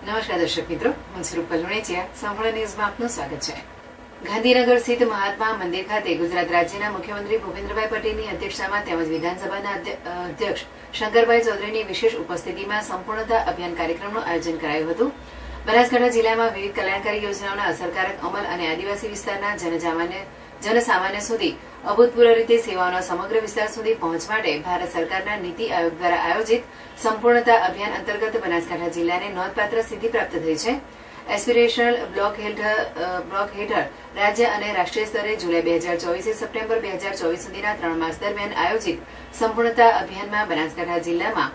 નમસ્કાર દર્શક મિત્રો, હું છું રૂપલ લુણેચિયા. સંપૂર્ણ ન્યૂઝમાં આપનું સ્વાગત છે. ગાંધીનગર સ્થિત મહાત્મા મંદિર ખાતે ગુજરાત રાજ્યના મુખ્યમંત્રી ભૂપેન્દ્રભાઈ પટેલની અધ્યક્ષતામાં તેમજ વિધાનસભાના અધ્યક્ષ શંકરભાઈ ચૌધરીની વિશેષ ઉપસ્થિતિમાં સંપૂર્ણતા અભિયાન કાર્યક્રમનું આયોજન કરાયું હતું. બનાસકાંઠા જિલ્લામાં વિવિધ કલ્યાણકારી યોજનાઓના અસરકારક અમલ અને આદિવાસી વિસ્તારના જનસામાન્ય સુધી અભૂતપૂર્વ રીતે સેવાઓના સમગ્ર વિસ્તાર સુધી પહોંચ માટે ભારત સરકારના નીતિ આયોગ દ્વારા આયોજિત સંપૂર્ણતા અભિયાન અંતર્ગત બનાસકાંઠા જિલ્લાને નોંધપાત્ર સિદ્ધિ પ્રાપ્ત થઈ છે. એસ્પિરેશનલ બ્લોક હેઠળ રાજ્ય અને રાષ્ટ્રીય સ્તરે જુલાઈ 2024 સપ્ટેમ્બર 2024 સુધીના 3 માસ દરમિયાન આયોજિત સંપૂર્ણતા અભિયાનમાં બનાસકાંઠા જિલ્લામાં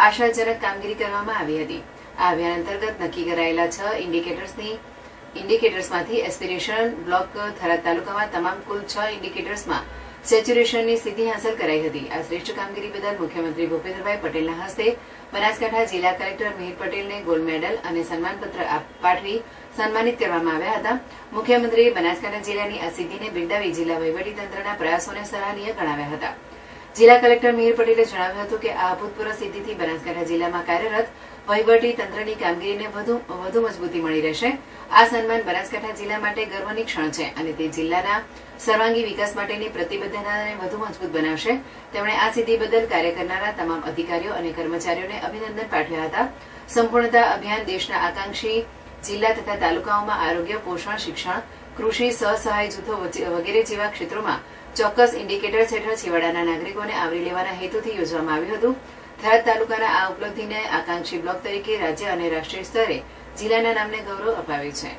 આશાજનક કામગીરી કરવામાં આવી હતી. આ અભિયાન અંતર્ગત નક્કી કરાયેલા 6 ઇન્ડિકેટર્સમાંથી એસ્પિરેશનલ બ્લોક થરાદ તાલુકામાં તમામ કુલ 6 ઇન્ડિકેટર્સમાં સેચ્યુરેશનની સિદ્ધિ હાંસલ કરાઈ હતી. આ શ્રેષ્ઠ કામગીરી બદલ મુખ્યમંત્રી ભૂપેન્દ્રભાઈ પટેલના હસ્તે બનાસકાંઠા જિલ્લા કલેક્ટર મિહિર પટેલને ગોલ્ડ મેડલ અને સન્માનપત્ર પાઠવી સન્માનિત કરવામાં આવ્યા હતા. મુખ્યમંત્રીએ બનાસકાંઠા જિલ્લાની આ સિદ્ધિને બિરદાવી જિલ્લા વહીવટીતંત્રના પ્રયાસોને સરાહનીય ગણાવ્યા હતા. જિલ્લા કલેક્ટર મિહિર પટેલે જણાવ્યું હતું કે આ અભૂતપૂર્વ સિદ્ધિથી બનાસકાંઠા જિલ્લામાં કાર્યરત વહીવટી તંત્રની કામગીરીને વધુ મજબૂતી મળી રહેશે. આ સન્માન બનાસકાંઠા જિલ્લા માટે ગર્વની ક્ષણ છે અને તે જિલ્લાના સર્વાંગી વિકાસ માટેની પ્રતિબદ્ધતાને વધુ મજબૂત બનાવશે. તેમણે આ સિદ્ધિ બદલ કાર્ય કરનારા તમામ અધિકારીઓ અને કર્મચારીઓને અભિનંદન પાઠવ્યા હતા. સંપૂર્ણતા અભિયાન દેશના આકાંક્ષી જિલ્લા તથા તાલુકાઓમાં આરોગ્ય, પોષણ, શિક્ષણ, કૃષિ, સ્વ-સહાય જૂથો વગેરે જેવા ક્ષેત્રોમાં ચોક્કસ ઇન્ડિકેટર્સ હેઠળ છેવાડાના નાગરિકોને આવરી લેવાના હેતુથી યોજવામાં આવ્યું હતું. થરાદ તાલુકાના આ ઉપલબ્ધિને આકાંક્ષી બ્લોક તરીકે રાજ્ય અને રાષ્ટ્રીય સ્તરે જિલ્લાના નામને ગૌરવ અપાવ્યું છે.